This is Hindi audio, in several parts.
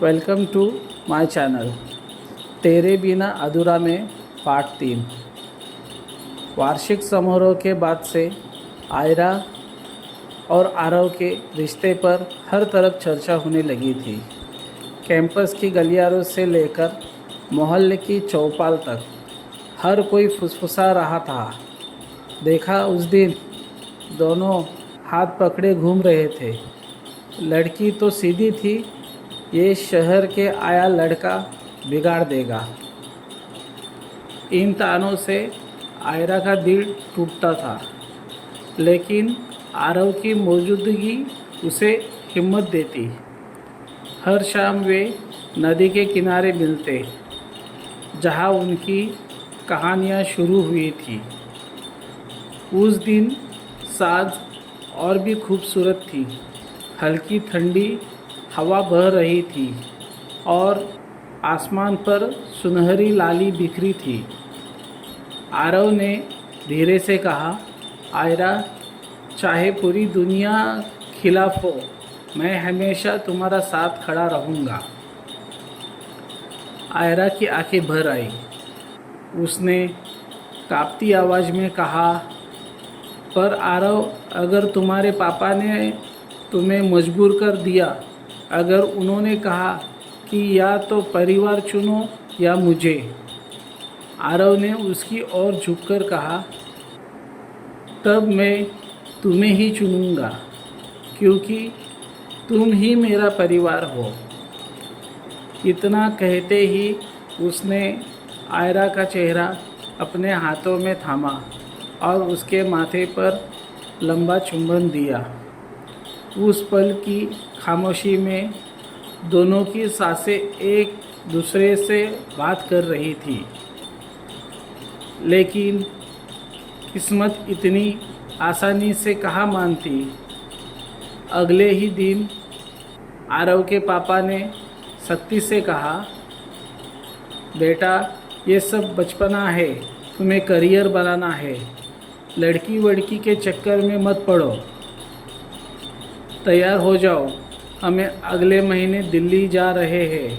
Welcome to my channel. तेरे बिना अधूरा में पार्ट 3। वार्षिक समारोह के बाद से आयरा और आरव के रिश्ते पर हर तरफ चर्चा होने लगी थी। कैंपस की गलियारों से लेकर मोहल्ले की चौपाल तक हर कोई फुसफुसा रहा था। देखा उस दिन दोनों हाथ पकड़े घूम रहे थे। लड़की तो सीधी थी, ये शहर के आया लड़का बिगाड़ देगा। इन तानों से आयरा का दिल टूटता था, लेकिन आरव की मौजूदगी उसे हिम्मत देती। हर शाम वे नदी के किनारे मिलते, जहां उनकी कहानियां शुरू हुई थी। उस दिन साँझ और भी खूबसूरत थी। हल्की ठंडी हवा बह रही थी और आसमान पर सुनहरी लाली बिखरी थी। आरव ने धीरे से कहा, आयरा, चाहे पूरी दुनिया खिलाफ हो, मैं हमेशा तुम्हारा साथ खड़ा रहूँगा। आयरा की आंखें भर आई। उसने कांपती आवाज़ में कहा, पर आरव, अगर तुम्हारे पापा ने तुम्हें मजबूर कर दिया, अगर उन्होंने कहा कि या तो परिवार चुनो या मुझे। आरव ने उसकी ओर झुककर कहा, तब मैं तुम्हें ही चुनूंगा, क्योंकि तुम ही मेरा परिवार हो। इतना कहते ही उसने आयरा का चेहरा अपने हाथों में थामा और उसके माथे पर लंबा चुंबन दिया। उस पल की खामोशी में दोनों की सांसें एक दूसरे से बात कर रही थी, लेकिन किस्मत इतनी आसानी से कहाँ मानती। अगले ही दिन आरव के पापा ने सख्ती से कहा, बेटा, ये सब बचपना है, तुम्हें करियर बनाना है, लड़की वड़की के चक्कर में मत पड़ो। तैयार हो जाओ, हमें अगले महीने दिल्ली जा रहे हैं।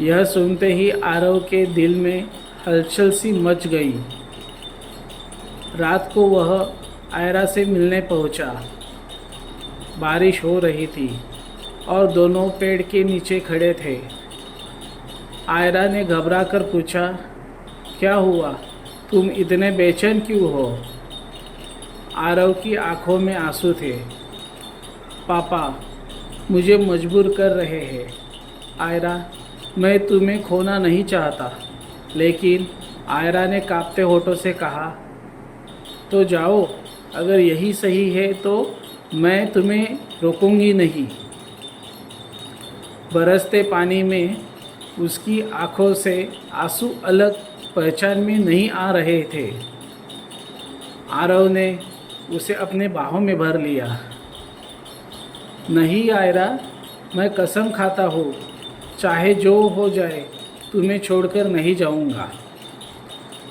यह सुनते ही आरव के दिल में हलचल सी मच गई। रात को वह आयरा से मिलने पहुंचा। बारिश हो रही थी और दोनों पेड़ के नीचे खड़े थे। आयरा ने घबरा कर पूछा, क्या हुआ, तुम इतने बेचैन क्यों हो? आरव की आंखों में आंसू थे। पापा मुझे मजबूर कर रहे हैं। आयरा, मैं तुम्हें खोना नहीं चाहता। लेकिन आयरा ने कांपते होठों से कहा, तो जाओ, अगर यही सही है तो मैं तुम्हें रोकूंगी नहीं। बरसते पानी में उसकी आंखों से आंसू अलग पहचान में नहीं आ रहे थे। आरव ने उसे अपने बाहों में भर लिया। नहीं आयरा, मैं कसम खाता हूँ, चाहे जो हो जाए, तुम्हें छोड़कर नहीं जाऊँगा।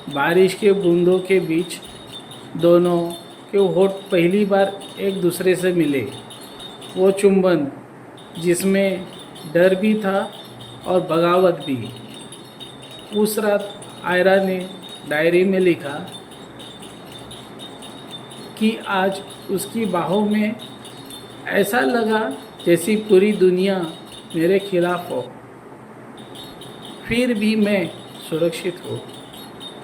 बारिश के बूंदों के बीच दोनों के होठ पहली बार एक दूसरे से मिले। वो चुंबन जिसमें डर भी था और बगावत भी। उस रात आयरा ने डायरी में लिखा कि आज उसकी बाहों में ऐसा लगा जैसी पूरी दुनिया मेरे खिलाफ हो, फिर भी मैं सुरक्षित हूँ।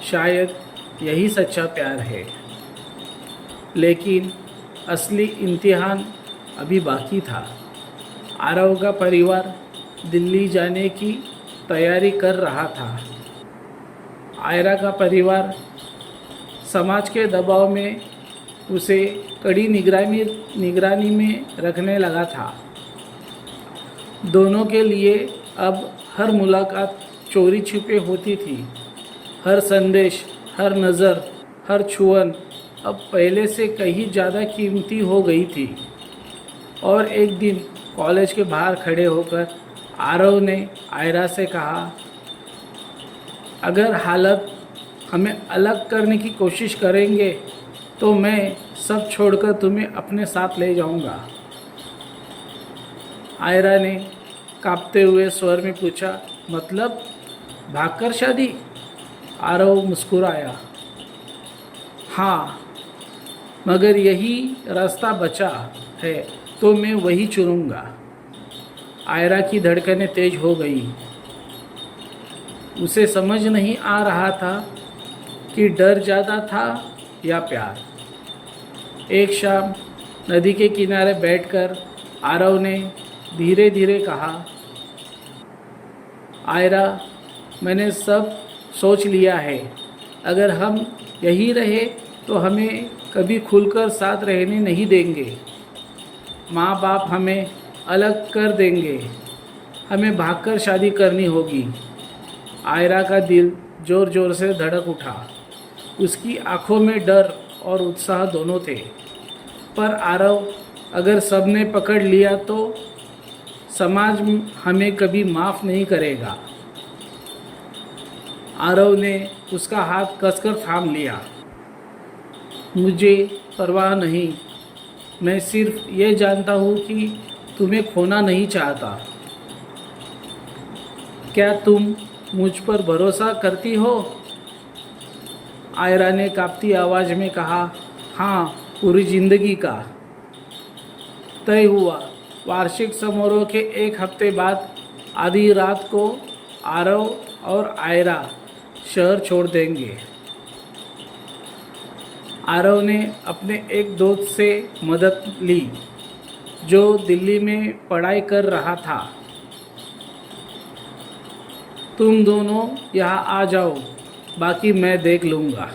शायद यही सच्चा प्यार है। लेकिन असली इम्तिहान अभी बाकी था। आरव का परिवार दिल्ली जाने की तैयारी कर रहा था। आयरा का परिवार समाज के दबाव में उसे कड़ी निगरानी में रखने लगा था। दोनों के लिए अब हर मुलाकात चोरी छिपे होती थी। हर संदेश, हर नज़र, हर छुअन अब पहले से कहीं ज़्यादा कीमती हो गई थी। और एक दिन कॉलेज के बाहर खड़े होकर आरव ने आयरा से कहा, अगर हालत हमें अलग करने की कोशिश करेंगे तो मैं सब छोड़कर तुम्हें अपने साथ ले जाऊंगा। आयरा ने कांपते हुए स्वर में पूछा। मतलब भागकर शादी? आरव मुस्कुराया। हाँ, मगर यही रास्ता बचा है तो मैं वही चुनूंगा। आयरा की धड़कनें तेज हो गई। उसे समझ नहीं आ रहा था कि डर ज़्यादा था या प्यार। एक शाम नदी के किनारे बैठकर आरव ने धीरे धीरे कहा, आयरा, मैंने सब सोच लिया है। अगर हम यहीं रहे तो हमें कभी खुलकर साथ रहने नहीं देंगे। माँ बाप हमें अलग कर देंगे। हमें भागकर शादी करनी होगी। आयरा का दिल ज़ोर ज़ोर से धड़क उठा। उसकी आंखों में डर और उत्साह दोनों थे। पर आरव, अगर सबने पकड़ लिया तो समाज हमें कभी माफ़ नहीं करेगा। आरव ने उसका हाथ कसकर थाम लिया। मुझे परवाह नहीं, मैं सिर्फ ये जानता हूँ कि तुम्हें खोना नहीं चाहता। क्या तुम मुझ पर भरोसा करती हो? आयरा ने कांपती आवाज़ में कहा। हाँ, पूरी जिंदगी का। तय हुआ। वार्षिक समारोह के एक हफ्ते बाद आधी रात को आरव और आयरा शहर छोड़ देंगे। आरव ने अपने एक दोस्त से मदद ली जो दिल्ली में पढ़ाई कर रहा था। तुम दोनों यहाँ आ जाओ, बाकी मैं देख लूँगा।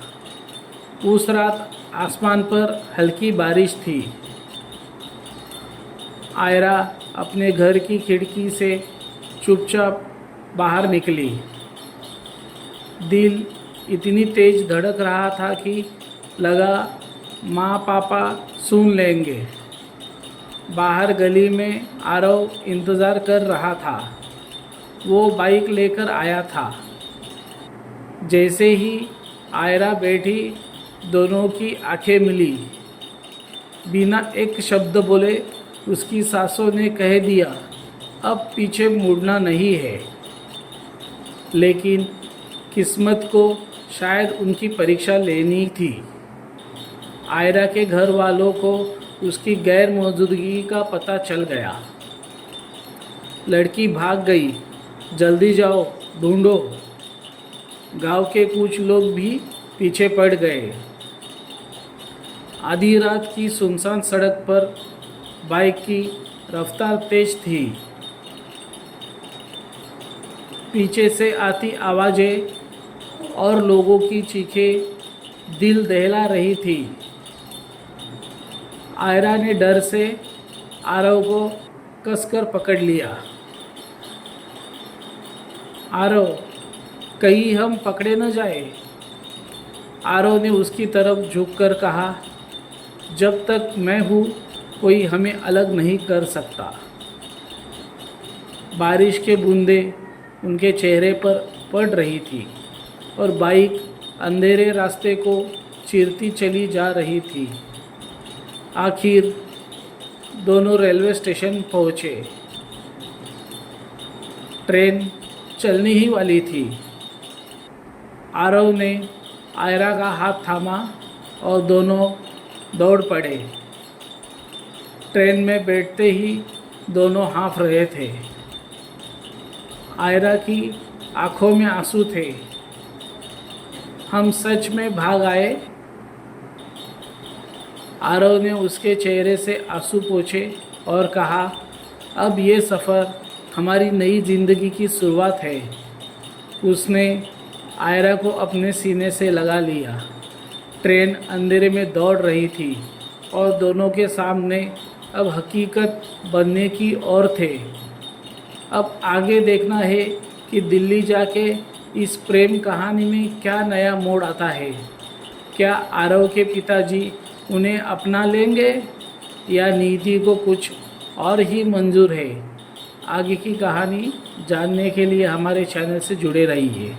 उस रात आसमान पर हल्की बारिश थी। आयरा अपने घर की खिड़की से चुपचाप बाहर निकली। दिल इतनी तेज धड़क रहा था कि लगा माँ पापा सुन लेंगे। बाहर गली में आरव इंतज़ार कर रहा था। वो बाइक लेकर आया था। जैसे ही आयरा बैठी, दोनों की आंखें मिली। बिना एक शब्द बोले उसकी सासों ने कह दिया, अब पीछे मुड़ना नहीं है। लेकिन किस्मत को शायद उनकी परीक्षा लेनी थी। आयरा के घर वालों को उसकी गैर मौजूदगी का पता चल गया। लड़की भाग गई, जल्दी जाओ, ढूंढो। गांव के कुछ लोग भी पीछे पड़ गए। आधी रात की सुनसान सड़क पर बाइक की रफ्तार तेज थी। पीछे से आती आवाज़ें और लोगों की चीखें दिल दहला रही थी। आयरा ने डर से आरव को कसकर पकड़ लिया। आरव, कहीं हम पकड़े न जाए। आरव ने उसकी तरफ झुककर कहा, जब तक मैं हूँ कोई हमें अलग नहीं कर सकता। बारिश के बूंदे उनके चेहरे पर पड़ रही थी और बाइक अंधेरे रास्ते को चीरती चली जा रही थी। आखिर दोनों रेलवे स्टेशन पहुँचे। ट्रेन चलने ही वाली थी। आरव ने आयरा का हाथ थामा और दोनों दौड़ पड़े। ट्रेन में बैठते ही दोनों हाँफ रहे थे। आयरा की आंखों में आंसू थे। हम सच में भाग आए? आरव ने उसके चेहरे से आंसू पोंछे और कहा, अब ये सफ़र हमारी नई ज़िंदगी की शुरुआत है। उसने आयरा को अपने सीने से लगा लिया। ट्रेन अंधेरे में दौड़ रही थी और दोनों के सामने अब हकीकत बनने की ओर थे। अब आगे देखना है कि दिल्ली जाके इस प्रेम कहानी में क्या नया मोड़ आता है। क्या आरव के पिताजी उन्हें अपना लेंगे या नीति को कुछ और ही मंजूर है? आगे की कहानी जानने के लिए हमारे चैनल से जुड़े रहिए।